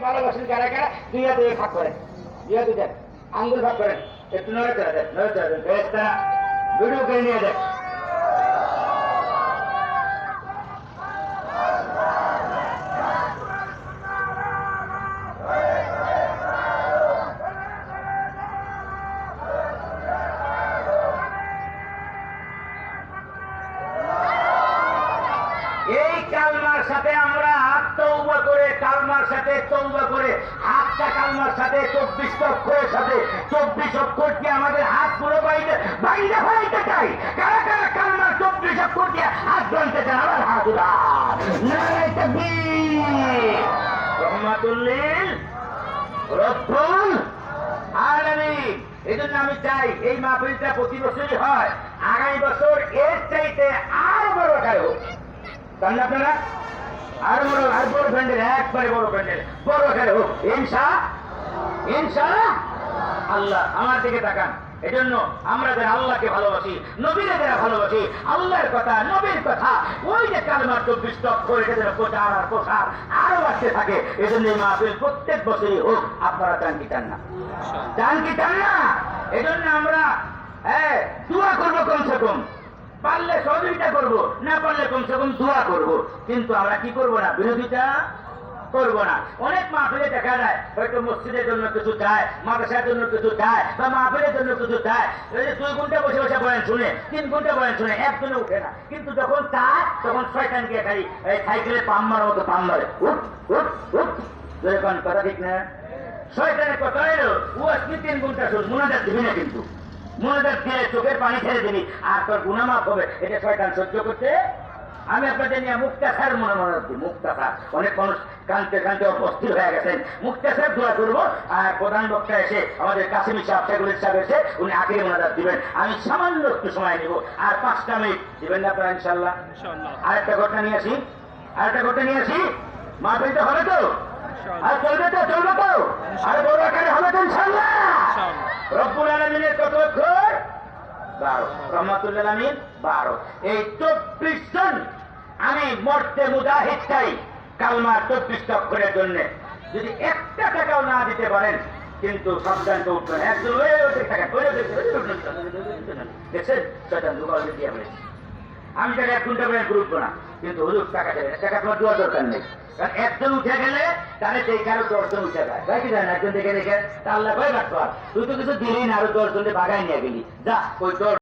ভালোবাসেন কারা কারা দুই হাতে ভাগ করেন, দুই হাতে দেন, আঙ্গুল ভাগ করেন, একটু নড়ে চড়া দেন, নড়ে চড়া দেন, ফেরেশতারা ভিডিও করে নিয়ে দেন। এই কালমার সাথে আমরা তওবা করে, কালমার সাথে তওবা করে, হাতটা কালমার সাথে 24 অক্ষরের সাথে 24 অক্ষরকে আমাদের হাতগুলো বাইরে ফাইতে চাই। কারা কারা কালমার 24 অক্ষর দিয়ে হাত বানতে চান? আবার হাত উঠা, নারায়ে তাকবীর, রহমাতুল লিল রব্বুল আলামিন। এই জন্য আমি চাই এই মাহফিলটা প্রতি বছরই হয়, আগামী বছর এর চাইতে আরো বড় আকারে হোক। জানেন আপনারা, আর বড় প্যান্ডেল, একবারে বড় প্যান্ডেল, বড় আকারে হোক ইনশাআল্লাহ। আমার দিকে তাকান। এজন্য আমরা যারা আল্লাহকে ভালোবাসি, নবীরা যারা ভালোবাসি, আল্লাহর কথা, নবীর কথা, ওই যে কালমার 24 অক্ষর, এটা যেন প্রচার আর প্রসার আরো বাড়তে থাকে। এজন্য এই মাহফিল প্রত্যেক বছরই হোক। আপনারা চান কি চান না? চান কি চান না? এজন্য আমরা দোয়া করবো, কমসে কম পারলে সহযোগিতা করবো, না পারলে কমসে কম দোয়া করবো। কিন্তু আমরা কি করবো না? বিরোধিতা করবো না। অনেক মাহফিলে দেখা যায় হয়তো মসজিদের জন্য কিছু চায়, মাদ্রাসার জন্য কিছু চায়, বা মাহফিলের জন্য কিছু চায়, 2 ঘন্টা বসে বসে বয়ান শুনে, 3 ঘন্টা বয়ান শুনে, একজনে উঠে না। কিন্তু যখন চায় তখন শয়তানকে খালি সাইকেলের পাম্মার মতো পাম মারে, উঠ উঠ উঠ। যখন কথা ঠিক না, শয়তানের কথা এলো ও আজকে 3 ঘন্টা শুন, মোনাজাত দিবি না, কিন্তু মোনাজাত দিয়ে চোখের পানি ছেড়ে দিবি আর তোর গুনাহ মাফ হবে। এটা শয়তান সহ্য করতে। আমি আপনাদের নিয়ে মুক্তাসার মনে দিই, মুক্তাসার। অনেক মানুষ কানতে কানতে অস্থির হয়ে গেছেন। মুক্তাসার দোয়া করবো, আর প্রধান বক্তা এসে আমাদের কাসিমি সাহেব, শেখুল সাহেব এসে উনি আখেরি মোনাজাত দিবেন। আমি সামান্য একটু সময় নিব, আর 5টা মিনিট দিবেন না আপনারা ইনশাআল্লাহ? আরেকটা ঘটনা নিয়ে আসি, মাহফিলটা হবে তো? আর চলবে তো? আর বড় আকারে হবে তো ইনশাআল্লাহ? রব্বুল আলামিনের কত অক্ষর? 12। রহমাতুল আলামিন 12। এই 24 জন আমি মরতে মুজাহিদ চাই কালমার 24 অক্ষরের জন্য। যদি একটা টাকাও না দিতে পারেন কিন্তু সাবধানকে উঠবেন। একজন দেখছেন শয়তান দুবার দিয়ে বলেছে, আমি তাকে 1 ঘন্টা পরে গ্রুপবো না, কিন্তু হুজুর টাকা দেবে, টাকা তোমার দেওয়ার দরকার নেই। কারণ একজন উঠে গেলে তাহলে দেখে আরো 10 জন উঠে যায়, তাই কি জানেন? একজন দেখে তার আল্লাহ কয় বাট, তুই তো কিছু দিলি না, আরো 10 জনকে বাগায় নিয়ে গেলি, যা ওই 10